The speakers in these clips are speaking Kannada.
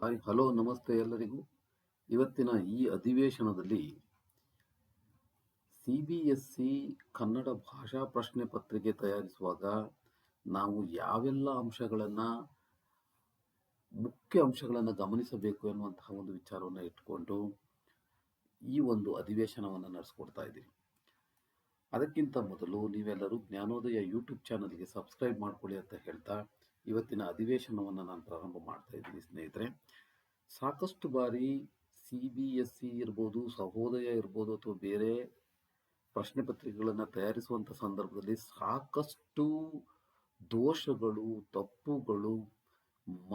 ಹಾಯ್ ಹಲೋ ನಮಸ್ತೆ ಎಲ್ಲರಿಗೂ. ಇವತ್ತಿನ ಈ ಅಧಿವೇಶನದಲ್ಲಿ CBSE ಕನ್ನಡ ಭಾಷಾ ಪ್ರಶ್ನೆ ಪತ್ರಿಕೆ ತಯಾರಿಸುವಾಗ ನಾವು ಯಾವೆಲ್ಲ ಮುಖ್ಯ ಅಂಶಗಳನ್ನು ಗಮನಿಸಬೇಕು ಎನ್ನುವಂತಹ ಒಂದು ವಿಚಾರವನ್ನು ಇಟ್ಕೊಂಡು ಈ ಒಂದು ಅಧಿವೇಶನವನ್ನು ನಡೆಸ್ಕೊಡ್ತಾ ಇದ್ದೀವಿ. ಅದಕ್ಕಿಂತ ಮೊದಲು ನೀವೆಲ್ಲರೂ ಜ್ಞಾನೋದಯ ಯೂಟ್ಯೂಬ್ ಚಾನಲ್ಗೆ ಸಬ್ಸ್ಕ್ರೈಬ್ ಮಾಡ್ಕೊಳ್ಳಿ ಅಂತ ಹೇಳ್ತಾ ಇವತ್ತಿನ ಅಧಿವೇಶನವನ್ನು ನಾನು ಪ್ರಾರಂಭ ಮಾಡ್ತಾ ಇದ್ದೀನಿ ಸ್ನೇಹಿತರೆ. ಸಾಕಷ್ಟು ಬಾರಿ CBSE ಇರ್ಬೋದು, ಸಹೋದಯ ಇರ್ಬೋದು, ಅಥವಾ ಬೇರೆ ಪ್ರಶ್ನೆ ಪತ್ರಿಕೆಗಳನ್ನು ತಯಾರಿಸುವಂಥ ಸಂದರ್ಭದಲ್ಲಿ ಸಾಕಷ್ಟು ದೋಷಗಳು, ತಪ್ಪುಗಳು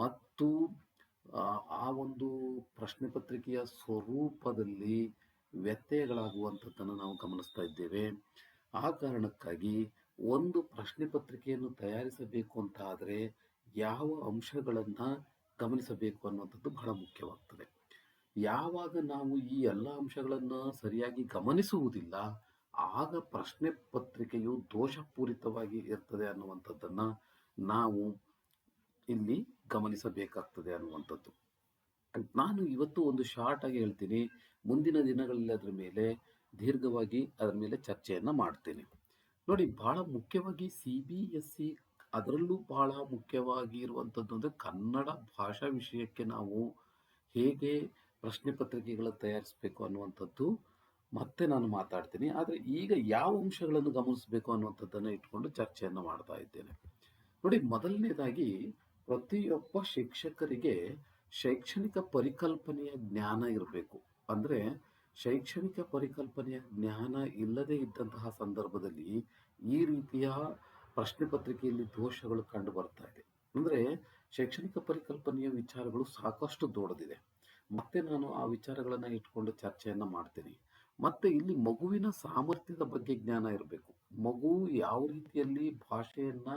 ಮತ್ತು ಆ ಒಂದು ಪ್ರಶ್ನೆ ಪತ್ರಿಕೆಯ ಸ್ವರೂಪದಲ್ಲಿ ವ್ಯತ್ಯಯಗಳಾಗುವಂಥದ್ದನ್ನು ನಾವು ಗಮನಿಸ್ತಾ ಇದ್ದೇವೆ. ಆ ಕಾರಣಕ್ಕಾಗಿ ಒಂದು ಪ್ರಶ್ನೆ ಪತ್ರಿಕೆಯನ್ನು ತಯಾರಿಸಬೇಕು ಅಂತ ಆದರೆ ಯಾವ ಅಂಶಗಳನ್ನು ಗಮನಿಸಬೇಕು ಅನ್ನುವಂಥದ್ದು ಬಹಳ ಮುಖ್ಯವಾಗ್ತದೆ. ಯಾವಾಗ ನಾವು ಈ ಎಲ್ಲ ಅಂಶಗಳನ್ನು ಸರಿಯಾಗಿ ಗಮನಿಸುವುದಿಲ್ಲ, ಆಗ ಪ್ರಶ್ನೆ ಪತ್ರಿಕೆಯು ದೋಷಪೂರಿತವಾಗಿ ಇರ್ತದೆ ಅನ್ನುವಂಥದ್ದನ್ನು ನಾವು ಇಲ್ಲಿ ಗಮನಿಸಬೇಕಾಗ್ತದೆ ಅನ್ನುವಂಥದ್ದು. ನಾನು ಇವತ್ತು ಒಂದು ಶಾರ್ಟ್ ಆಗಿ ಹೇಳ್ತೀನಿ, ಮುಂದಿನ ದಿನಗಳಲ್ಲಿ ಅದರ ಮೇಲೆ ದೀರ್ಘವಾಗಿ ಅದರ ಮೇಲೆ ಚರ್ಚೆಯನ್ನು ಮಾಡ್ತೀನಿ. ನೋಡಿ, ಬಹಳ ಮುಖ್ಯವಾಗಿ CBSE, ಅದರಲ್ಲೂ ಬಹಳ ಮುಖ್ಯವಾಗಿ ಇರುವಂಥದ್ದು ಅಂದರೆ ಕನ್ನಡ ಭಾಷಾ ವಿಷಯಕ್ಕೆ ನಾವು ಹೇಗೆ ಪ್ರಶ್ನೆ ಪತ್ರಿಕೆಗಳ ತಯಾರಿಸಬೇಕು ಅನ್ನುವಂಥದ್ದು ಮತ್ತೆ ನಾನು ಮಾತಾಡ್ತೀನಿ. ಆದರೆ ಈಗ ಯಾವ ಅಂಶಗಳನ್ನು ಗಮನಿಸಬೇಕು ಅನ್ನುವಂಥದ್ದನ್ನು ಇಟ್ಕೊಂಡು ಚರ್ಚೆಯನ್ನು ಮಾಡ್ತಾ ಇದ್ದೇನೆ. ನೋಡಿ, ಮೊದಲನೇದಾಗಿ ಪ್ರತಿಯೊಬ್ಬ ಶಿಕ್ಷಕರಿಗೆ ಶೈಕ್ಷಣಿಕ ಪರಿಕಲ್ಪನೆಯ ಜ್ಞಾನ ಇರಬೇಕು. ಅಂದರೆ ಶೈಕ್ಷಣಿಕ ಪರಿಕಲ್ಪನೆಯ ಜ್ಞಾನ ಇಲ್ಲದೆ ಇದ್ದಂತಹ ಸಂದರ್ಭದಲ್ಲಿ ಈ ರೀತಿಯ ಪ್ರಶ್ನೆ ಪತ್ರಿಕೆಯಲ್ಲಿ ದೋಷಗಳು ಕಂಡು ಬರ್ತಾ ಇದೆ. ಅಂದರೆ ಶೈಕ್ಷಣಿಕ ಪರಿಕಲ್ಪನೆಯ ವಿಚಾರಗಳು ಸಾಕಷ್ಟು ದೊಡ್ಡದಿದೆ. ಮತ್ತೆ ನಾನು ಆ ವಿಚಾರಗಳನ್ನು ಇಟ್ಕೊಂಡು ಚರ್ಚೆಯನ್ನು ಮಾಡ್ತೀನಿ. ಮತ್ತೆ ಇಲ್ಲಿ ಮಗುವಿನ ಸಾಮರ್ಥ್ಯದ ಬಗ್ಗೆ ಜ್ಞಾನ ಇರಬೇಕು. ಮಗು ಯಾವ ರೀತಿಯಲ್ಲಿ ಭಾಷೆಯನ್ನ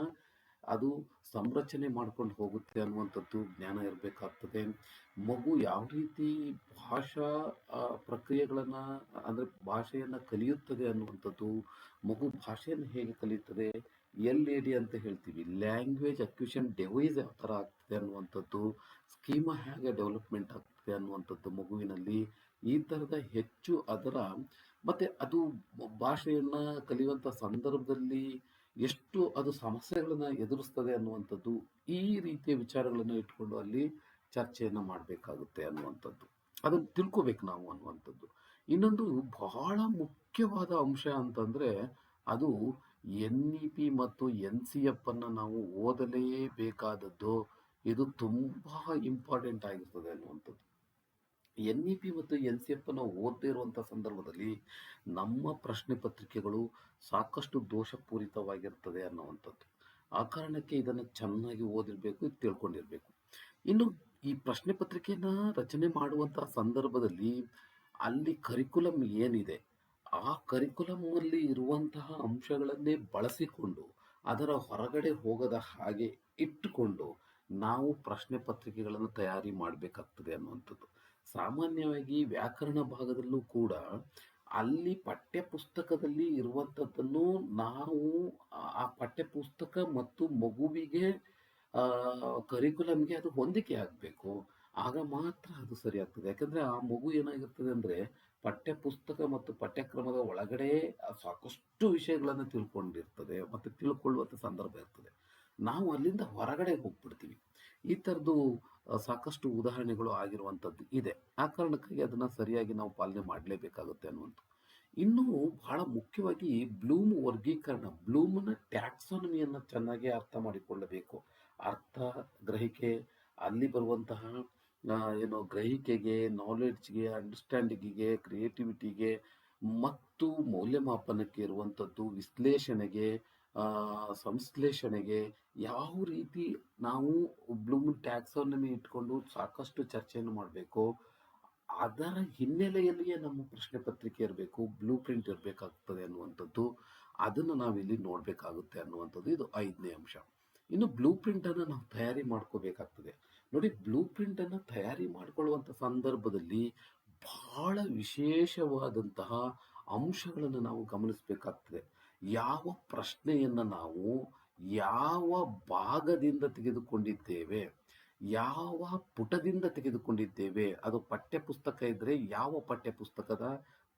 ಅದು ಸಂರಚನೆ ಮಾಡ್ಕೊಂಡು ಹೋಗುತ್ತೆ ಅನ್ನುವಂಥದ್ದು ಜ್ಞಾನ ಇರಬೇಕಾಗ್ತದೆ. ಮಗು ಯಾವ ರೀತಿ ಭಾಷಾ ಪ್ರಕ್ರಿಯೆಗಳನ್ನು, ಅಂದರೆ ಭಾಷೆಯನ್ನು ಕಲಿಯುತ್ತದೆ ಅನ್ನುವಂಥದ್ದು, ಮಗು ಭಾಷೆಯನ್ನು ಹೇಗೆ ಕಲಿಯುತ್ತದೆ, LAD ಅಂತ ಹೇಳ್ತೀವಿ, ಲ್ಯಾಂಗ್ವೇಜ್ ಅಕ್ವಿಷನ್ ಡಿವೈಸ್ ಯಾವ ಥರ ಆಗ್ತದೆ ಅನ್ನುವಂಥದ್ದು, ಸ್ಕೀಮಾ ಹೇಗೆ ಡೆವಲಪ್ಮೆಂಟ್ ಆಗ್ತದೆ ಅನ್ನುವಂಥದ್ದು ಮಗುವಿನಲ್ಲಿ, ಈ ಥರದ ಹೆಚ್ಚು ಅದರ ಮತ್ತು ಅದು ಭಾಷೆಯನ್ನು ಕಲಿಯುವಂಥ ಸಂದರ್ಭದಲ್ಲಿ ಎಷ್ಟು ಅದು ಸಮಸ್ಯೆಗಳನ್ನು ಎದುರಿಸ್ತದೆ ಅನ್ನುವಂಥದ್ದು, ಈ ರೀತಿಯ ವಿಚಾರಗಳನ್ನು ಇಟ್ಕೊಂಡು ಅಲ್ಲಿ ಚರ್ಚೆಯನ್ನು ಮಾಡಬೇಕಾಗುತ್ತೆ ಅನ್ನುವಂಥದ್ದು, ಅದನ್ನು ತಿಳ್ಕೊಬೇಕು ನಾವು ಅನ್ನುವಂಥದ್ದು. ಇನ್ನೊಂದು ಬಹಳ ಮುಖ್ಯವಾದ ಅಂಶ ಅಂತಂದರೆ ಅದು NEP ಮತ್ತು NCF ಅನ್ನು ನಾವು ಓದಲೇಬೇಕಾದದ್ದು. ಇದು ತುಂಬ ಇಂಪಾರ್ಟೆಂಟ್ ಆಗಿರ್ತದೆ ಅನ್ನುವಂಥದ್ದು. NEP ಮತ್ತು NCF ಅನ್ನು ಓದದೇ ಇರುವಂಥ ಸಂದರ್ಭದಲ್ಲಿ ನಮ್ಮ ಪ್ರಶ್ನೆ ಪತ್ರಿಕೆಗಳು ಸಾಕಷ್ಟು ದೋಷಪೂರಿತವಾಗಿರ್ತದೆ ಅನ್ನುವಂಥದ್ದು. ಆ ಕಾರಣಕ್ಕೆ ಇದನ್ನು ಚೆನ್ನಾಗಿ ಓದಿರಬೇಕು, ತಿಳ್ಕೊಂಡಿರಬೇಕು. ಇನ್ನು ಈ ಪ್ರಶ್ನೆ ಪತ್ರಿಕೆಯನ್ನು ರಚನೆ ಮಾಡುವಂತಹ ಸಂದರ್ಭದಲ್ಲಿ ಅಲ್ಲಿ ಕರಿಕುಲಮ್ ಏನಿದೆ, ಆ ಕರಿಕುಲಮ್ಮಲ್ಲಿ ಇರುವಂತಹ ಅಂಶಗಳನ್ನೇ ಬಳಸಿಕೊಂಡು ಅದರ ಹೊರಗಡೆ ಹೋಗದ ಹಾಗೆ ಇಟ್ಟುಕೊಂಡು ನಾವು ಪ್ರಶ್ನೆ ಪತ್ರಿಕೆಗಳನ್ನು ತಯಾರಿ ಮಾಡಬೇಕಾಗ್ತದೆ ಅನ್ನುವಂಥದ್ದು. ಸಾಮಾನ್ಯವಾಗಿ ವ್ಯಾಕರಣ ಭಾಗದಲ್ಲೂ ಕೂಡ ಅಲ್ಲಿ ಪಠ್ಯ ಪುಸ್ತಕದಲ್ಲಿ ಇರುವಂಥದ್ದನ್ನು ನಾವು ಆ ಪಠ್ಯ ಪುಸ್ತಕ ಮತ್ತು ಮಗುವಿಗೆ ಕರಿಕ್ಯುಲಮ್ಗೆ ಅದು ಹೊಂದಿಕೆ ಆಗಬೇಕು. ಆಗ ಮಾತ್ರ ಅದು ಸರಿ ಆಗ್ತದೆ. ಯಾಕಂದರೆ ಆ ಮಗು ಏನಾಗಿರ್ತದೆ ಅಂದರೆ ಪಠ್ಯ ಪುಸ್ತಕ ಮತ್ತು ಪಠ್ಯಕ್ರಮದ ಒಳಗಡೆ ಸಾಕಷ್ಟು ವಿಷಯಗಳನ್ನು ತಿಳ್ಕೊಂಡಿರ್ತದೆ ಮತ್ತು ತಿಳ್ಕೊಳ್ಳುವಂಥ ಸಂದರ್ಭ ಇರ್ತದೆ. ನಾವು ಅಲ್ಲಿಂದ ಹೊರಗಡೆ ಹೋಗ್ಬಿಡ್ತೀವಿ. ಈ ಥರದ್ದು ಸಾಕಷ್ಟು ಉದಾಹರಣೆಗಳು ಆಗಿರುವಂಥದ್ದು ಇದೆ. ಆ ಕಾರಣಕ್ಕಾಗಿ ಅದನ್ನು ಸರಿಯಾಗಿ ನಾವು ಪಾಲನೆ ಮಾಡಲೇಬೇಕಾಗುತ್ತೆ ಅನ್ನುವಂಥದ್ದು. ಇನ್ನೂ ಬಹಳ ಮುಖ್ಯವಾಗಿ ಬ್ಲೂಮ್ ವರ್ಗೀಕರಣ, ಬ್ಲೂಮ್ನ ಟ್ಯಾಕ್ಸಾನಮಿಯನ್ನು ಚೆನ್ನಾಗಿ ಅರ್ಥ ಮಾಡಿಕೊಳ್ಳಬೇಕು. ಅರ್ಥ, ಗ್ರಹಿಕೆ, ಅಲ್ಲಿ ಬರುವಂತಹ ಗ್ರಹಿಕೆಗೆ, ನಾಲೆಡ್ಜ್ಗೆ, ಅಂಡರ್ಸ್ಟ್ಯಾಂಡಿಂಗಿಗೆ, ಕ್ರಿಯೇಟಿವಿಟಿಗೆ ಮತ್ತು ಮೌಲ್ಯಮಾಪನಕ್ಕೆ ಇರುವಂಥದ್ದು, ವಿಶ್ಲೇಷಣೆಗೆ, ಸಂಶ್ಲೇಷಣೆಗೆ ಯಾವ ರೀತಿ ನಾವು ಬ್ಲೂಮ್ ಟ್ಯಾಕ್ಸಾನಮಿ ಇಟ್ಕೊಂಡು ಸಾಕಷ್ಟು ಚರ್ಚೆಯನ್ನು ಮಾಡಬೇಕು. ಅದರ ಹಿನ್ನೆಲೆಯಲ್ಲಿಯೇ ನಮ್ಮ ಪ್ರಶ್ನೆ ಪತ್ರಿಕೆ ಇರಬೇಕು, ಬ್ಲೂ ಪ್ರಿಂಟ್ ಇರಬೇಕಾಗ್ತದೆ ಅನ್ನುವಂಥದ್ದು, ಅದನ್ನು ನಾವಿಲ್ಲಿ ನೋಡಬೇಕಾಗುತ್ತೆ ಅನ್ನುವಂಥದ್ದು. ಇದು 5ನೇ ಅಂಶ. ಇನ್ನು ಬ್ಲೂ ಪ್ರಿಂಟನ್ನು ನಾವು ತಯಾರಿ ಮಾಡ್ಕೋಬೇಕಾಗ್ತದೆ. ನೋಡಿ, ಬ್ಲೂ ಪ್ರಿಂಟನ್ನು ತಯಾರಿ ಮಾಡಿಕೊಳ್ಳುವಂಥ ಸಂದರ್ಭದಲ್ಲಿ ಬಹಳ ವಿಶೇಷವಾದಂತಹ ಅಂಶಗಳನ್ನು ನಾವು ಗಮನಿಸಬೇಕಾಗ್ತದೆ. ಯಾವ ಪ್ರಶ್ನೆಯನ್ನು ನಾವು ಯಾವ ಭಾಗದಿಂದ ತೆಗೆದುಕೊಂಡಿದ್ದೇವೆ, ಯಾವ ಪುಟದಿಂದ ತೆಗೆದುಕೊಂಡಿದ್ದೇವೆ, ಅದು ಪಠ್ಯ ಪುಸ್ತಕ ಇದ್ರೆ ಯಾವ ಪಠ್ಯ ಪುಸ್ತಕದ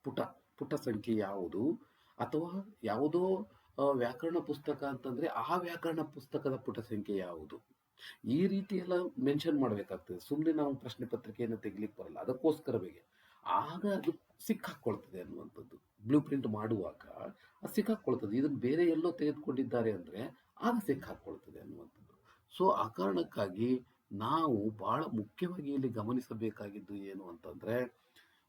ಪುಟ ಪುಟ ಸಂಖ್ಯೆ ಯಾವುದು, ಅಥವಾ ಯಾವುದೋ ವ್ಯಾಕರಣ ಪುಸ್ತಕ ಅಂತಂದ್ರೆ ಆ ವ್ಯಾಕರಣ ಪುಸ್ತಕದ ಪುಟ ಸಂಖ್ಯೆ ಯಾವುದು, ಈ ರೀತಿ ಎಲ್ಲ ಮೆನ್ಷನ್ ಮಾಡಬೇಕಾಗ್ತದೆ. ಸುಮ್ಮನೆ ನಾವು ಪ್ರಶ್ನೆ ಪತ್ರಿಕೆಯನ್ನು ತೆಗಿಲಿಕ್ಕೆ ಬರಲ್ಲ, ಅದಕ್ಕೋಸ್ಕರವೇ ಆಗ ಅದು ಸಿಕ್ಕಾಕೊಳ್ತದೆ ಅನ್ನುವಂಥದ್ದು. ಬ್ಲೂ ಪ್ರಿಂಟ್ ಮಾಡುವಾಗ ಅದು ಸಿಕ್ಕಾಕೊಳ್ತದೆ, ಇದನ್ನು ಬೇರೆ ಎಲ್ಲೋ ತೆಗೆದುಕೊಂಡಿದ್ದಾರೆ ಅಂದರೆ ಆಗ ಸಿಕ್ಕಾಕೊಳ್ತದೆ ಅನ್ನುವಂಥದ್ದು. ಸೊ ಆ ಕಾರಣಕ್ಕಾಗಿ ನಾವು ಬಹಳ ಮುಖ್ಯವಾಗಿ ಇಲ್ಲಿ ಗಮನಿಸಬೇಕಾಗಿದ್ದು ಏನು ಅಂತಂದರೆ,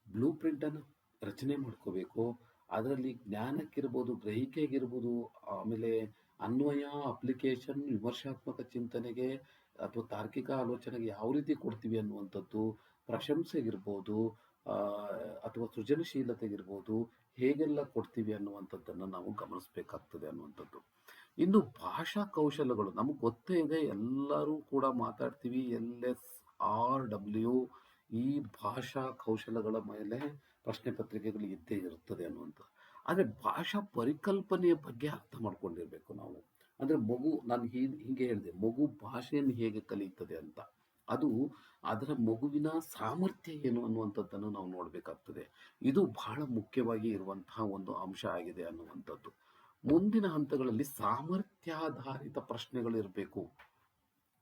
ಬ್ಲೂ ಪ್ರಿಂಟನ್ನು ರಚನೆ ಮಾಡ್ಕೋಬೇಕು. ಅದರಲ್ಲಿ ಜ್ಞಾನಕ್ಕಿರ್ಬೋದು, ಗ್ರಹಿಕೆಗಿರ್ಬೋದು, ಆಮೇಲೆ ಅನ್ವಯ, ಅಪ್ಲಿಕೇಶನ್, ವಿಮರ್ಶಾತ್ಮಕ ಚಿಂತನೆಗೆ ಅಥವಾ ತಾರ್ಕಿಕ ಆಲೋಚನೆಗೆ ಯಾವ ರೀತಿ ಕೊಡ್ತೀವಿ ಅನ್ನುವಂಥದ್ದು, ಪ್ರಶಂಸೆಗಿರ್ಬೋದು, ಅಥವಾ ಸೃಜನಶೀಲತೆಗಿರ್ಬೋದು, ಹೇಗೆಲ್ಲ ಕೊಡ್ತೀವಿ ಅನ್ನುವಂಥದ್ದನ್ನು ನಾವು ಗಮನಿಸಬೇಕಾಗ್ತದೆ ಅನ್ನುವಂಥದ್ದು. ಇನ್ನು ಭಾಷಾ ಕೌಶಲಗಳು ನಮಗೆ ಗೊತ್ತೇ ಇದೆ, ಎಲ್ಲರೂ ಕೂಡ ಮಾತಾಡ್ತೀವಿ LSRW. ಈ ಭಾಷಾ ಕೌಶಲಗಳ ಮೇಲೆ ಪ್ರಶ್ನೆ ಪತ್ರಿಕೆಗಳು ಇದ್ದೇ ಇರುತ್ತದೆ ಅನ್ನುವಂಥದ್ದು. ಆದರೆ ಭಾಷಾ ಪರಿಕಲ್ಪನೆಯ ಬಗ್ಗೆ ಅರ್ಥ ಮಾಡ್ಕೊಂಡಿರ್ಬೇಕು ನಾವು. ಅಂದರೆ ಮಗು, ನಾನು ಹೀಗೆ ಹೇಳಿದೆ, ಮಗು ಭಾಷೆಯನ್ನು ಹೇಗೆ ಕಲಿಯುತ್ತದೆ ಅಂತ, ಅದು ಅದರ ಮಗುವಿನ ಸಾಮರ್ಥ್ಯ ಏನು ಅನ್ನುವಂಥದ್ದನ್ನು ನಾವು ನೋಡಬೇಕಾಗ್ತದೆ. ಇದು ಬಹಳ ಮುಖ್ಯವಾಗಿ ಇರುವಂತಹ ಒಂದು ಅಂಶ ಆಗಿದೆ ಅನ್ನುವಂಥದ್ದು. ಮುಂದಿನ ಹಂತಗಳಲ್ಲಿ ಸಾಮರ್ಥ್ಯಾಧಾರಿತ ಪ್ರಶ್ನೆಗಳು ಇರಬೇಕು.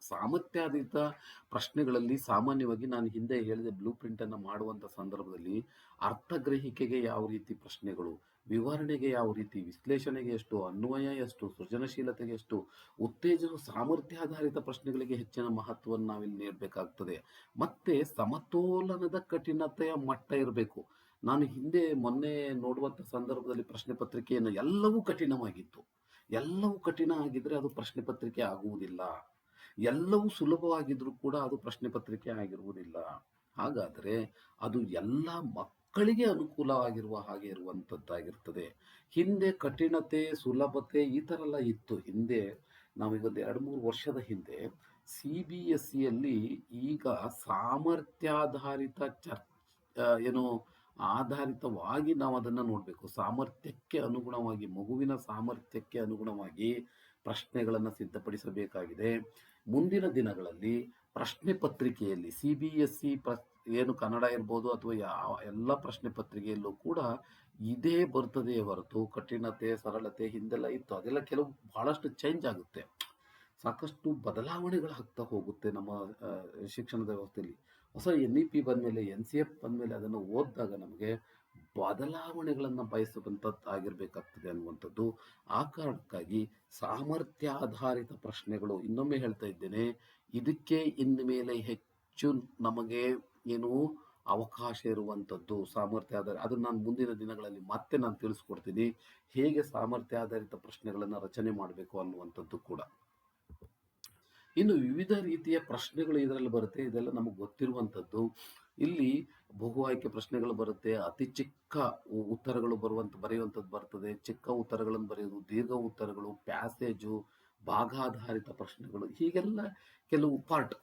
ಸಾಮರ್ಥ್ಯಾಧಾರಿತ ಪ್ರಶ್ನೆಗಳಲ್ಲಿ ಸಾಮಾನ್ಯವಾಗಿ ನಾನು ಹಿಂದೆ ಹೇಳಿದ ಬ್ಲೂ ಪ್ರಿಂಟನ್ನು ಮಾಡುವಂಥ ಸಂದರ್ಭದಲ್ಲಿ ಅರ್ಥಗ್ರಹಿಕೆಗೆ ಯಾವ ರೀತಿ ಪ್ರಶ್ನೆಗಳು, ವಿವರಣೆಗೆ ಯಾವ ರೀತಿ, ವಿಶ್ಲೇಷಣೆಗೆ ಎಷ್ಟು, ಅನ್ವಯ ಎಷ್ಟು, ಸೃಜನಶೀಲತೆಗೆ ಎಷ್ಟು, ಉತ್ತೇಜನ, ಸಾಮರ್ಥ್ಯಾಧಾರಿತ ಪ್ರಶ್ನೆಗಳಿಗೆ ಹೆಚ್ಚಿನ ಮಹತ್ವವನ್ನು ನಾವಿಲ್ಲಿ ನೀಡಬೇಕಾಗ್ತದೆ. ಮತ್ತೆ ಸಮತೋಲನದ ಕಠಿಣತೆಯ ಮಟ್ಟ ಇರಬೇಕು. ನಾನು ಮೊನ್ನೆ ನೋಡುವಂಥ ಸಂದರ್ಭದಲ್ಲಿ ಪ್ರಶ್ನೆ ಪತ್ರಿಕೆಯನ್ನು ಎಲ್ಲವೂ ಕಠಿಣವಾಗಿತ್ತು. ಎಲ್ಲವೂ ಕಠಿಣ ಆಗಿದ್ರೆ ಅದು ಪ್ರಶ್ನೆ ಪತ್ರಿಕೆ ಆಗುವುದಿಲ್ಲ. ಎಲ್ಲವೂ ಸುಲಭವಾಗಿದ್ರೂ ಕೂಡ ಅದು ಪ್ರಶ್ನೆ ಪತ್ರಿಕೆ ಆಗಿರುವುದಿಲ್ಲ. ಹಾಗಾದರೆ ಅದು ಎಲ್ಲ ಮಕ್ಕಳಿಗೆ ಅನುಕೂಲವಾಗಿರುವ ಹಾಗೆ ಇರುವಂಥದ್ದಾಗಿರ್ತದೆ. ಹಿಂದೆ ಕಠಿಣತೆ, ಸುಲಭತೆ ಈ ಥರ ಎಲ್ಲ ಇತ್ತು. ಹಿಂದೆ ನಾವೀಗೊಂದು 2-3 ವರ್ಷದ ಹಿಂದೆ CBSEಯಲ್ಲಿ ಈಗ ಸಾಮರ್ಥ್ಯಾಧಾರಿತ ಏನು ಆಧಾರಿತವಾಗಿ ನಾವು ಅದನ್ನು ನೋಡಬೇಕು. ಸಾಮರ್ಥ್ಯಕ್ಕೆ ಅನುಗುಣವಾಗಿ, ಮಗುವಿನ ಸಾಮರ್ಥ್ಯಕ್ಕೆ ಅನುಗುಣವಾಗಿ ಪ್ರಶ್ನೆಗಳನ್ನು ಸಿದ್ಧಪಡಿಸಬೇಕಾಗಿದೆ. ಮುಂದಿನ ದಿನಗಳಲ್ಲಿ ಪ್ರಶ್ನೆ ಪತ್ರಿಕೆಯಲ್ಲಿ CBSE ಏನು ಕನ್ನಡ ಇರ್ಬೋದು ಅಥವಾ ಎಲ್ಲ ಪ್ರಶ್ನೆ ಪತ್ರಿಕೆಯಲ್ಲೂ ಕೂಡ ಇದೇ ಬರ್ತದೆ ಹೊರತು ಕಠಿಣತೆ, ಸರಳತೆ ಹಿಂದೆಲ್ಲ ಇತ್ತು. ಅದೆಲ್ಲ ಕೆಲವು ಬಹಳಷ್ಟು ಚೇಂಜ್ ಆಗುತ್ತೆ, ಸಾಕಷ್ಟು ಬದಲಾವಣೆಗಳಾಗ್ತಾ ಹೋಗುತ್ತೆ ನಮ್ಮ ಶಿಕ್ಷಣದ ವ್ಯವಸ್ಥೆಯಲ್ಲಿ. ಹೊಸ NEP ಬಂದಮೇಲೆ, NCF ಬಂದಮೇಲೆ ಅದನ್ನು ಓದಿದಾಗ ನಮಗೆ ಬದಲಾವಣೆಗಳನ್ನು ಬಯಸುವಂಥದ್ದಾಗಿರಬೇಕಾಗ್ತದೆ ಅನ್ನುವಂಥದ್ದು. ಆ ಕಾರಣಕ್ಕಾಗಿ ಸಾಮರ್ಥ್ಯಾಧಾರಿತ ಪ್ರಶ್ನೆಗಳು, ಇನ್ನೊಮ್ಮೆ ಹೇಳ್ತಾ ಇದ್ದೇನೆ, ಇದಕ್ಕೆ ಇನ್ನು ಮೇಲೆ ಹೆಚ್ಚು ನಮಗೆ ಏನು ಅವಕಾಶ ಇರುವಂಥದ್ದು ಸಾಮರ್ಥ್ಯಾಧಾರಿತ. ಅದನ್ನು ನಾನು ಮುಂದಿನ ದಿನಗಳಲ್ಲಿ ಮತ್ತೆ ನಾನು ತಿಳಿಸ್ಕೊಡ್ತೀನಿ, ಹೇಗೆ ಸಾಮರ್ಥ್ಯಾಧಾರಿತ ಪ್ರಶ್ನೆಗಳನ್ನು ರಚನೆ ಮಾಡಬೇಕು ಅನ್ನುವಂಥದ್ದು ಕೂಡ. ಇನ್ನು ವಿವಿಧ ರೀತಿಯ ಪ್ರಶ್ನೆಗಳು ಇದರಲ್ಲಿ ಬರುತ್ತೆ, ಇದೆಲ್ಲ ನಮಗೆ ಗೊತ್ತಿರುವಂಥದ್ದು. ಇಲ್ಲಿ ಬಹು ಆಯ್ಕೆ ಪ್ರಶ್ನೆಗಳು ಬರುತ್ತೆ, ಅತಿ ಚಿಕ್ಕ ಉತ್ತರಗಳು ಬರೆಯುವಂಥದ್ದು ಬರ್ತದೆ, ಚಿಕ್ಕ ಉತ್ತರಗಳನ್ನು ಬರೆಯೋದು, ದೀರ್ಘ ಉತ್ತರಗಳು, ಪ್ಯಾಸೇಜು, ಭಾಗಾಧಾರಿತ ಪ್ರಶ್ನೆಗಳು, ಹೀಗೆಲ್ಲ ಕೆಲವು ಪಾರ್ಟ್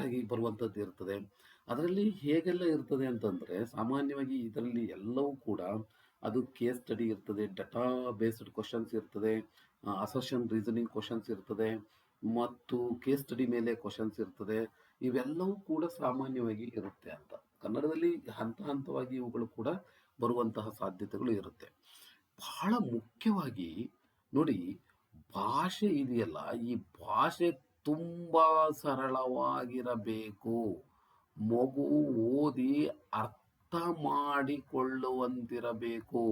ಆಗಿ ಬರುವಂಥದ್ದು ಇರ್ತದೆ. ಅದರಲ್ಲಿ ಹೇಗೆಲ್ಲ ಇರ್ತದೆ ಅಂತಂದರೆ, ಸಾಮಾನ್ಯವಾಗಿ ಇದರಲ್ಲಿ ಎಲ್ಲವೂ ಕೂಡ ಅದು ಕೇಸ್ ಸ್ಟಡಿ ಇರ್ತದೆ, ಡಾಟಾ ಬೇಸ್ಡ್ ಕ್ವಶನ್ಸ್ ಇರ್ತದೆ, ಅಸರ್ಷನ್ ರೀಸನಿಂಗ್ ಕ್ವಶನ್ಸ್ ಇರ್ತದೆ, ಮತ್ತು ಕೇಸ್ ಸ್ಟಡಿ ಮೇಲೆ ಕ್ವಶನ್ಸ್ ಇರ್ತದೆ. ಇವೆಲ್ಲವೂ ಕೂಡ ಸಾಮಾನ್ಯವಾಗಿ ಇರುತ್ತೆ ಅಂತ. ಕನ್ನಡದಲ್ಲಿ ಹಂತವಾಗಿ ಇವುಗಳು ಕೂಡ ಬರುವಂತಹ ಸಾಧ್ಯತೆಗಳು ಇರುತ್ತೆ. ಬಹಳ ಮುಖ್ಯವಾಗಿ ನೋಡಿ, ಭಾಷೆ ಇದೆಯಲ್ಲ, ಈ ಭಾಷೆ ತುಂಬ ಸರಳವಾಗಿರಬೇಕು. ಮಗು ಓದಿ ಅರ್ಥ ಮಾಡಿಕೊಳ್ಳುವಂತಿರಬೇಕು.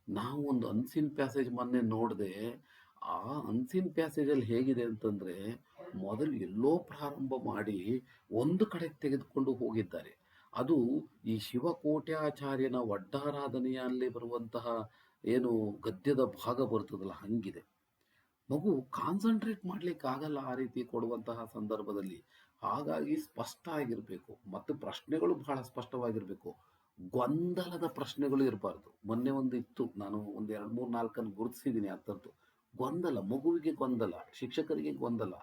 ನಾವು ಒಂದು ಅನ್ಸಿನ್ ಪ್ಯಾಸೇಜ್ ಮೊನ್ನೆ ನೋಡಿದೆ. ಆ ಅನ್ಸಿನ್ ಪ್ಯಾಸೇಜಲ್ಲಿ ಹೇಗಿದೆ ಅಂತಂದರೆ, ಮೊದಲು ಎಲ್ಲೋ ಪ್ರಾರಂಭ ಮಾಡಿ ಒಂದು ಕಡೆ ತೆಗೆದುಕೊಂಡು ಹೋಗಿದ್ದಾರೆ. ಅದು ಈ ಶಿವಕೋಟ್ಯಾಚಾರ್ಯನ ಒಡ್ಡಾರಾಧನೆಯಲ್ಲಿ ಬರುವಂತಹ ಏನು ಗದ್ಯದ ಭಾಗ ಬರ್ತದಲ್ಲ, ಹಂಗಿದೆ. ಮಗು ಕಾನ್ಸಂಟ್ರೇಟ್ ಮಾಡ್ಲಿಕ್ಕೆ ಆಗಲ್ಲ ಆ ರೀತಿ ಕೊಡುವಂತಹ ಸಂದರ್ಭದಲ್ಲಿ. ಹಾಗಾಗಿ ಸ್ಪಷ್ಟ ಆಗಿರಬೇಕು ಮತ್ತು ಪ್ರಶ್ನೆಗಳು ಬಹಳ ಸ್ಪಷ್ಟವಾಗಿರಬೇಕು. ಗೊಂದಲದ ಪ್ರಶ್ನೆಗಳು ಇರಬಾರ್ದು. ಮೊನ್ನೆ ಒಂದು ಇತ್ತು, ನಾನು ಒಂದು 2-3-4 ಗುರುತಿಸಿದ್ದೀನಿ ಆ ಥರದ್ದು. ಗೊಂದಲ, ಮಗುವಿಗೆ ಗೊಂದಲ, ಶಿಕ್ಷಕರಿಗೆ ಗೊಂದಲ,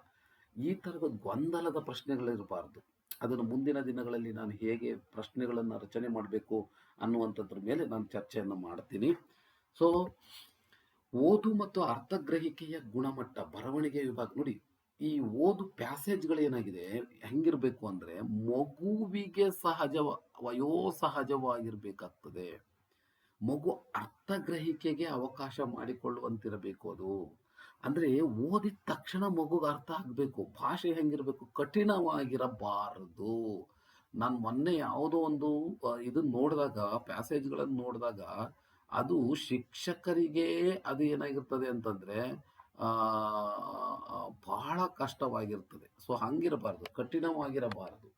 ಈ ಥರದ ಗೊಂದಲದ ಪ್ರಶ್ನೆಗಳಿರಬಾರ್ದು. ಅದನ್ನು ಮುಂದಿನ ದಿನಗಳಲ್ಲಿ ನಾನು ಹೇಗೆ ಪ್ರಶ್ನೆಗಳನ್ನು ರಚನೆ ಮಾಡಬೇಕು ಅನ್ನುವಂಥದ್ರ ಮೇಲೆ ನಾನು ಚರ್ಚೆಯನ್ನು ಮಾಡ್ತೀನಿ. ಸೊ ಓದು ಮತ್ತು ಅರ್ಥಗ್ರಹಿಕೆಯ ಗುಣಮಟ್ಟ, ಬರವಣಿಗೆ ವಿಭಾಗ ನೋಡಿ, ಈ ಓದು ಪ್ಯಾಸೇಜ್‌ಗಳೇನಾಗಿದೆ ಹೆಂಗಿರ್ಬೇಕು ಅಂದ್ರೆ, ಮಗುವಿಗೆ ವಯೋಸಹಜವಾಗಿರ್ಬೇಕಾಗ್ತದೆ. ಮಗು ಅರ್ಥಗ್ರಹಿಕೆಗೆ ಅವಕಾಶ ಮಾಡಿಕೊಳ್ಳುವಂತಿರಬೇಕು ಅದು. ಅಂದ್ರೆ ಓದಿದ ತಕ್ಷಣ ಮಗುಗೆ ಅರ್ಥ ಆಗ್ಬೇಕು. ಭಾಷೆ ಹೆಂಗಿರ್ಬೇಕು? ಕಠಿಣವಾಗಿರಬಾರದು. ನಾನು ಮೊನ್ನೆ ಯಾವುದೋ ಒಂದು ಇದನ್ನ ನೋಡಿದಾಗ, ಪ್ಯಾಸೇಜ್ಗಳನ್ನು ನೋಡಿದಾಗ, ಅದು ಶಿಕ್ಷಕರಿಗೆ ಅದು ಏನಾಗಿರ್ತದೆ ಅಂತಂದ್ರೆ ಆ ಬಹಳ ಕಷ್ಟವಾಗಿರ್ತದೆ. ಸೊ ಹಂಗಿರಬಾರ್ದು, ಕಠಿಣವಾಗಿರಬಾರದು.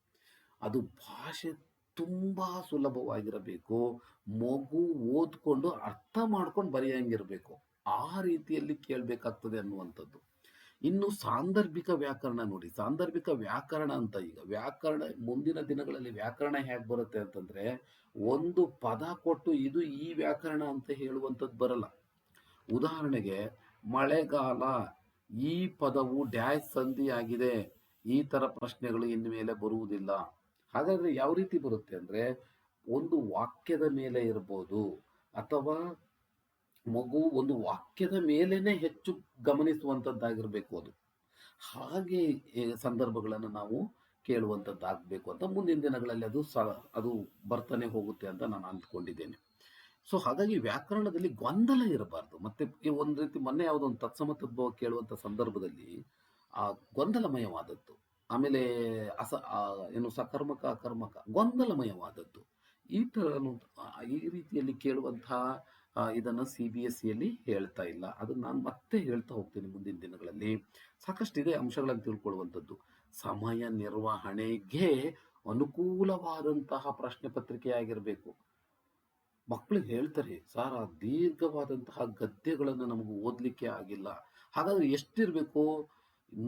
ಅದು ಭಾಷೆ ತುಂಬಾ ಸುಲಭವಾಗಿರಬೇಕು. ಮಗು ಓದ್ಕೊಂಡು ಅರ್ಥ ಮಾಡ್ಕೊಂಡು ಬರೆಯಂಗಿರ್ಬೇಕು. ಆ ರೀತಿಯಲ್ಲಿ ಕೇಳಬೇಕಾಗ್ತದೆ ಅನ್ನುವಂಥದ್ದು. ಇನ್ನು ಸಾಂದರ್ಭಿಕ ವ್ಯಾಕರಣ ನೋಡಿ. ಸಾಂದರ್ಭಿಕ ವ್ಯಾಕರಣ ಅಂತ, ಈಗ ವ್ಯಾಕರಣ ಮುಂದಿನ ದಿನಗಳಲ್ಲಿ ವ್ಯಾಕರಣ ಹೇಗೆ ಬರುತ್ತೆ ಅಂತಂದ್ರೆ, ಒಂದು ಪದ ಕೊಟ್ಟು ಇದು ಈ ವ್ಯಾಕರಣ ಅಂತ ಹೇಳುವಂಥದ್ದು ಬರಲ್ಲ. ಉದಾಹರಣೆಗೆ ಮಳೆಗಾಲ, ಈ ಪದವು ಡ್ಯಾಶ್ ಸಂಧಿಯಾಗಿದೆ, ಈ ತರ ಪ್ರಶ್ನೆಗಳು ಇನ್ಮೇಲೆ ಬರುವುದಿಲ್ಲ. ಹಾಗಾದ್ರೆ ಯಾವ ರೀತಿ ಬರುತ್ತೆ ಅಂದ್ರೆ, ಒಂದು ವಾಕ್ಯದ ಮೇಲೆ ಇರ್ಬೋದು, ಅಥವಾ ಮಗು ಒಂದು ವಾಕ್ಯದ ಮೇಲೇನೆ ಹೆಚ್ಚು ಗಮನಿಸುವಂಥದ್ದಾಗಿರ್ಬೇಕು ಅದು. ಹಾಗೆ ಸಂದರ್ಭಗಳನ್ನು ನಾವು ಕೇಳುವಂಥದ್ದಾಗಬೇಕು ಅಂತ ಮುಂದಿನ ದಿನಗಳಲ್ಲಿ ಅದು ಬರ್ತಾನೆ ಹೋಗುತ್ತೆ ಅಂತ ನಾನು ಅಂದ್ಕೊಂಡಿದ್ದೇನೆ. ಸೊ ಹಾಗಾಗಿ ವ್ಯಾಕರಣದಲ್ಲಿ ಗೊಂದಲ ಇರಬಾರ್ದು. ಮತ್ತೆ ಒಂದು ರೀತಿ ಮೊನ್ನೆ ಯಾವುದೋ ಒಂದು ತತ್ಸಮ ತದ್ಭವ ಕೇಳುವಂಥ ಸಂದರ್ಭದಲ್ಲಿ ಆ ಗೊಂದಲಮಯವಾದದ್ದು, ಆಮೇಲೆ ಏನು ಸಕರ್ಮಕ ಅಕರ್ಮಕ ಗೊಂದಲಮಯವಾದದ್ದು, ಈ ತರ ಈ ರೀತಿಯಲ್ಲಿ ಕೇಳುವಂತಹ ಇದನ್ನು CBSEಯಲ್ಲಿ ಹೇಳ್ತಾ ಇಲ್ಲ. ಅದನ್ನು ನಾನು ಮತ್ತೆ ಹೇಳ್ತಾ ಹೋಗ್ತೀನಿ ಮುಂದಿನ ದಿನಗಳಲ್ಲಿ. ಸಾಕಷ್ಟಿದೆ ಅಂಶಗಳನ್ನು ತಿಳ್ಕೊಳ್ಳುವಂಥದ್ದು. ಸಮಯ ನಿರ್ವಹಣೆಗೆ ಅನುಕೂಲವಾದಂತಹ ಪ್ರಶ್ನೆ ಪತ್ರಿಕೆ ಆಗಿರಬೇಕು. ಮಕ್ಕಳು ಹೇಳ್ತಾರೆ, ಸಾರ್ ಆ ದೀರ್ಘವಾದಂತಹ ಗದ್ಯಗಳನ್ನು ನಮಗೆ ಓದಲಿಕ್ಕೆ ಆಗಿಲ್ಲ. ಹಾಗಾದ್ರೆ ಎಷ್ಟಿರಬೇಕು?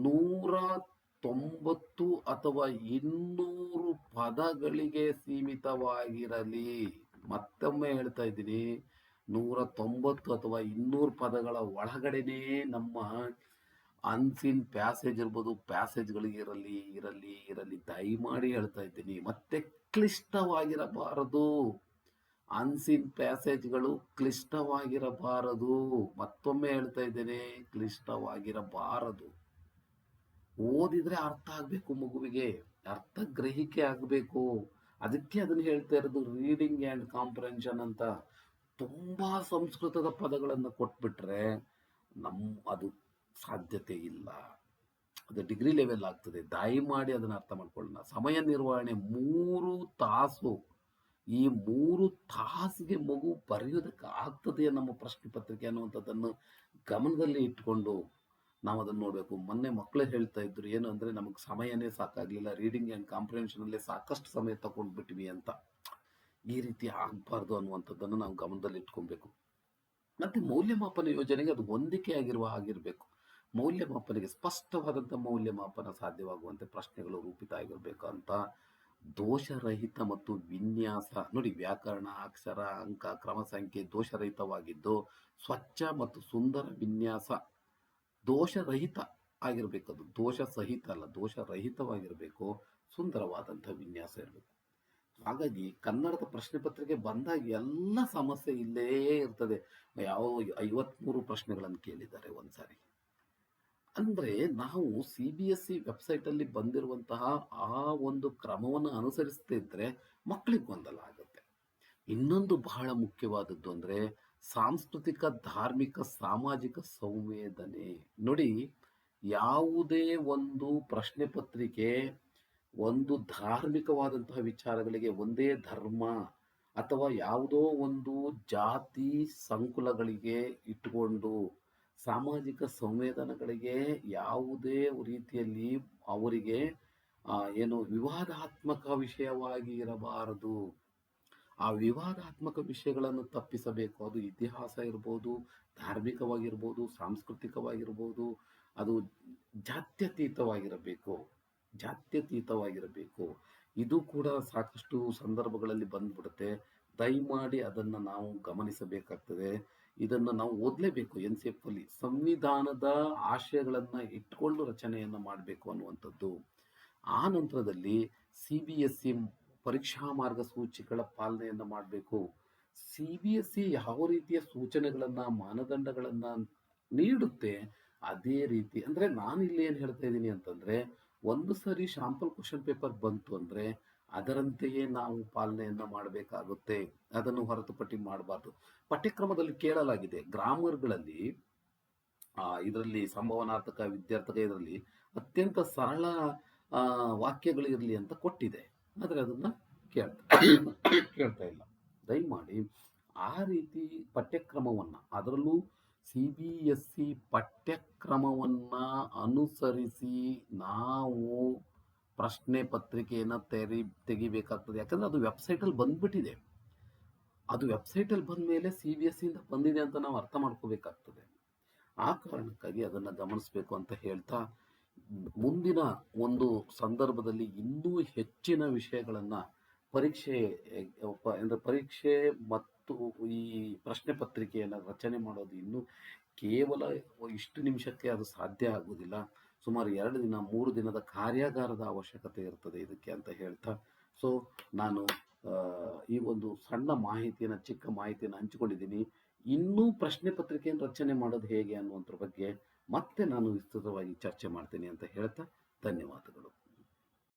190 ಅಥವಾ 200 ಪದಗಳಿಗೆ ಸೀಮಿತವಾಗಿರಲಿ. ಮತ್ತೊಮ್ಮೆ ಹೇಳ್ತಾ ಇದ್ದೀನಿ, 190 ಅಥವಾ 200 ಪದಗಳ ಒಳಗಡೆನೇ ನಮ್ಮ ಅನ್ಸಿನ್ ಪ್ಯಾಸೇಜ್ ಇರ್ಬೋದು, ಪ್ಯಾಸೇಜ್ಗಳಿಗೆ ಇರಲಿ ಇರಲಿ ಇರಲಿ. ದಯಮಾಡಿ ಹೇಳ್ತಾ ಇದ್ದೀನಿ, ಮತ್ತೆ ಕ್ಲಿಷ್ಟವಾಗಿರಬಾರದು. ಅನ್ಸಿನ್ ಪ್ಯಾಸೇಜ್ಗಳು ಕ್ಲಿಷ್ಟವಾಗಿರಬಾರದು. ಮತ್ತೊಮ್ಮೆ ಹೇಳ್ತಾ ಇದ್ದೇನೆ, ಕ್ಲಿಷ್ಟವಾಗಿರಬಾರದು. ಓದಿದ್ರೆ ಅರ್ಥ ಆಗ್ಬೇಕು, ಮಗುವಿಗೆ ಅರ್ಥ ಗ್ರಹಿಕೆ ಆಗ್ಬೇಕು. ಅದಕ್ಕೆ ಅದನ್ನ ಹೇಳ್ತಾ ಇರೋದು ರೀಡಿಂಗ್ ಆ್ಯಂಡ್ ಕಾಂಪ್ರೆನ್ಷನ್ ಅಂತ. ತುಂಬಾ ಸಂಸ್ಕೃತದ ಪದಗಳನ್ನು ಕೊಟ್ಬಿಟ್ರೆ ಅದು ಸಾಧ್ಯತೆ ಇಲ್ಲ. ಅದು ಡಿಗ್ರಿ ಲೆವೆಲ್ ಆಗ್ತದೆ. ದಯಮಾಡಿ ಅದನ್ನ ಅರ್ಥ ಮಾಡ್ಕೊಳ್ಳೋಣ. ಸಮಯ ನಿರ್ವಹಣೆ 3 ತಾಸು. ಈ 3 ತಾಸಿಗೆ ಮಗು ಬರೆಯೋದಕ್ಕೆ ಆಗ್ತದೆ ನಮ್ಮ ಪ್ರಶ್ನೆ ಪತ್ರಿಕೆ ಅನ್ನುವಂಥದ್ದನ್ನು ಗಮನದಲ್ಲಿ ಇಟ್ಕೊಂಡು ನಾವು ಅದನ್ನು ನೋಡಬೇಕು. ಮೊನ್ನೆ ಮಕ್ಕಳೇ ಹೇಳ್ತಾ ಇದ್ರು, ಏನು ಅಂದ್ರೆ, ನಮಗೆ ಸಮಯನೇ ಸಾಕಾಗ್ಲಿಲ್ಲ, ರೀಡಿಂಗ್ ಆ್ಯಂಡ್ ಕಾಂಪ್ರಿಹೆನ್ಷನ್ ಅಲ್ಲೇ ಸಾಕಷ್ಟು ಸಮಯ ತಗೊಂಡ್ಬಿಟ್ವಿ ಅಂತ. ಈ ರೀತಿ ಆಗಬಾರ್ದು ಅನ್ನುವಂಥದ್ದನ್ನು ನಾವು ಗಮನದಲ್ಲಿ ಇಟ್ಕೊಬೇಕು. ಮತ್ತೆ ಮೌಲ್ಯಮಾಪನ ಯೋಜನೆಗೆ ಅದು ಹೊಂದಿಕೆ ಆಗಿರಬೇಕು. ಮೌಲ್ಯಮಾಪನೆಗೆ ಸ್ಪಷ್ಟವಾದಂಥ ಮೌಲ್ಯಮಾಪನ ಸಾಧ್ಯವಾಗುವಂತೆ ಪ್ರಶ್ನೆಗಳು ರೂಪಿತ ಆಗಿರಬೇಕು ಅಂತ. ದೋಷರಹಿತ ಮತ್ತು ವಿನ್ಯಾಸ ನೋಡಿ, ವ್ಯಾಕರಣ, ಅಕ್ಷರ, ಅಂಕ, ಕ್ರಮ ಸಂಖ್ಯೆ ದೋಷರಹಿತವಾಗಿದ್ದು ಸ್ವಚ್ಛ ಮತ್ತು ಸುಂದರ ವಿನ್ಯಾಸ. ದೋಷರಹಿತ ಆಗಿರ್ಬೇಕು, ಅದು ದೋಷ ಸಹಿತ ಅಲ್ಲ, ದೋಷರಹಿತವಾಗಿರಬೇಕು. ಸುಂದರವಾದಂಥ ವಿನ್ಯಾಸ ಇರಬೇಕು. ಹಾಗಾಗಿ ಕನ್ನಡದ ಪ್ರಶ್ನೆ ಪತ್ರಿಕೆ ಬಂದಾಗ ಎಲ್ಲ ಸಮಸ್ಯೆ ಇಲ್ಲೇ ಇರ್ತದೆ. ಯಾವ 53 ಪ್ರಶ್ನೆಗಳನ್ನು ಕೇಳಿದ್ದಾರೆ ಒಂದ್ಸಾರಿ. ಅಂದ್ರೆ ನಾವು CBSE ವೆಬ್ಸೈಟ್ ಅಲ್ಲಿ ಬಂದಿರುವಂತಹ ಆ ಒಂದು ಕ್ರಮವನ್ನು ಅನುಸರಿಸ್ತಿದ್ರೆ ಮಕ್ಕಳಿಗೆ ಗೊಂದಲ ಆಗುತ್ತೆ. ಇನ್ನೊಂದು ಬಹಳ ಮುಖ್ಯವಾದದ್ದು ಅಂದ್ರೆ ಸಾಂಸ್ಕೃತಿಕ, ಧಾರ್ಮಿಕ, ಸಾಮಾಜಿಕ ಸಂವೇದನೆ. ನೋಡಿ, ಯಾವುದೇ ಒಂದು ಪ್ರಶ್ನೆ ಪತ್ರಿಕೆ ಒಂದು ಧಾರ್ಮಿಕವಾದಂತಹ ವಿಚಾರಗಳಿಗೆ, ಒಂದೇ ಧರ್ಮ ಅಥವಾ ಯಾವುದೋ ಒಂದು ಜಾತಿ ಸಂಕುಲಗಳಿಗೆ ಇಟ್ಟುಕೊಂಡು ಸಾಮಾಜಿಕ ಸಂವೇದನೆಗಳಿಗೆ ಯಾವುದೇ ರೀತಿಯಲ್ಲಿ ಅವರಿಗೆ ಏನು ವಿವಾದಾತ್ಮಕ ವಿಷಯವಾಗಿ ಇರಬಾರದು. ಆ ವಿವಾದಾತ್ಮಕ ವಿಷಯಗಳನ್ನು ತಪ್ಪಿಸಬೇಕು. ಅದು ಇತಿಹಾಸ ಇರ್ಬೋದು, ಧಾರ್ಮಿಕವಾಗಿರ್ಬೋದು, ಸಾಂಸ್ಕೃತಿಕವಾಗಿರ್ಬೋದು, ಅದು ಜಾತ್ಯತೀತವಾಗಿರಬೇಕು. ಇದು ಕೂಡ ಸಾಕಷ್ಟು ಸಂದರ್ಭಗಳಲ್ಲಿ ಬಂದ್ಬಿಡುತ್ತೆ. ದಯಮಾಡಿ ಅದನ್ನು ನಾವು ಗಮನಿಸಬೇಕಾಗ್ತದೆ. ಇದನ್ನು ನಾವು ಓದಲೇಬೇಕು. NCF ಅಲ್ಲಿ ಸಂವಿಧಾನದ ಆಶಯಗಳನ್ನು ಇಟ್ಕೊಂಡು ರಚನೆಯನ್ನು ಮಾಡಬೇಕು ಅನ್ನುವಂಥದ್ದು. ಆ ನಂತರದಲ್ಲಿ CBSE ಪರೀಕ್ಷಾ ಮಾರ್ಗಸೂಚಿಗಳ ಪಾಲನೆಯನ್ನು ಮಾಡಬೇಕು. CBSE ಯಾವ ರೀತಿಯ ಸೂಚನೆಗಳನ್ನು, ಮಾನದಂಡಗಳನ್ನು ನೀಡುತ್ತೆ, ಅದೇ ರೀತಿ ಅಂದರೆ ನಾನಿಲ್ಲಿ ಏನು ಹೇಳ್ತಾ ಇದ್ದೀನಿ ಅಂತಂದರೆ, ಒಂದು ಸರಿ ಶಾಂಪಲ್ ಕ್ವಶನ್ ಪೇಪರ್ ಬಂತು ಅಂದರೆ ಅದರಂತೆಯೇ ನಾವು ಪಾಲನೆಯನ್ನು ಮಾಡಬೇಕಾಗುತ್ತೆ. ಅದನ್ನು ಹೊರತುಪಟ್ಟಿ ಮಾಡಬಾರ್ದು. ಪಠ್ಯಕ್ರಮದಲ್ಲಿ ಕೇಳಲಾಗಿದೆ ಗ್ರಾಮರ್ಗಳಲ್ಲಿ, ಇದರಲ್ಲಿ ಸಂಭವನಾರ್ಥಕ, ವಿದ್ಯಾರ್ಥಕ ಇದರಲ್ಲಿ ಅತ್ಯಂತ ಸರಳ ವಾಕ್ಯಗಳಿರಲಿ ಅಂತ ಕೊಟ್ಟಿದೆ. ಆದರೆ ಅದನ್ನು ಕೇಳ್ತಾ ಇಲ್ಲ. ದಯಮಾಡಿ ಆ ರೀತಿ ಪಠ್ಯಕ್ರಮವನ್ನು, ಅದರಲ್ಲೂ CBSE ಪಠ್ಯಕ್ರಮವನ್ನು ಅನುಸರಿಸಿ ನಾವು ಪ್ರಶ್ನೆ ಪತ್ರಿಕೆಯನ್ನು ತೆಗಿಬೇಕಾಗ್ತದೆ. ಯಾಕಂದರೆ ಅದು ವೆಬ್ಸೈಟಲ್ಲಿ ಬಂದ್ಬಿಟ್ಟಿದೆ. ಅದು ವೆಬ್ಸೈಟಲ್ಲಿ ಬಂದ ಮೇಲೆ CBSE ಇಂದ ಬಂದಿದೆ ಅಂತ ನಾವು ಅರ್ಥ ಮಾಡ್ಕೋಬೇಕಾಗ್ತದೆ. ಆ ಕಾರಣಕ್ಕಾಗಿ ಅದನ್ನು ಗಮನಿಸಬೇಕು ಅಂತ ಹೇಳ್ತಾ, ಮುಂದಿನ ಒಂದು ಸಂದರ್ಭದಲ್ಲಿ ಇನ್ನೂ ಹೆಚ್ಚಿನ ವಿಷಯಗಳನ್ನು ಅಂದರೆ ಪರೀಕ್ಷೆ ಮತ್ತು ಈ ಪ್ರಶ್ನೆ ಪತ್ರಿಕೆಯನ್ನು ರಚನೆ ಮಾಡೋದು ಇನ್ನೂ ಕೇವಲ ಇಷ್ಟು ನಿಮಿಷಕ್ಕೆ ಅದು ಸಾಧ್ಯ ಆಗುವುದಿಲ್ಲ. ಸುಮಾರು 2 ದಿನ 3 ದಿನದ ಕಾರ್ಯಾಗಾರದ ಅವಶ್ಯಕತೆ ಇರ್ತದೆ ಇದಕ್ಕೆ ಅಂತ ಹೇಳ್ತಾ, ಸೊ ನಾನು ಈ ಒಂದು ಸಣ್ಣ ಮಾಹಿತಿಯನ್ನು, ಚಿಕ್ಕ ಮಾಹಿತಿಯನ್ನು ಹಂಚಿಕೊಂಡಿದ್ದೀನಿ. ಇನ್ನೂ ಪ್ರಶ್ನೆ ಪತ್ರಿಕೆಯನ್ನು ರಚನೆ ಮಾಡೋದು ಹೇಗೆ ಅನ್ನುವಂಥದ್ರ ಬಗ್ಗೆ ಮತ್ತೆ ನಾನು ವಿಸ್ತೃತವಾಗಿ ಚರ್ಚೆ ಮಾಡ್ತೀನಿ ಅಂತ ಹೇಳ್ತಾ ಧನ್ಯವಾದಗಳು.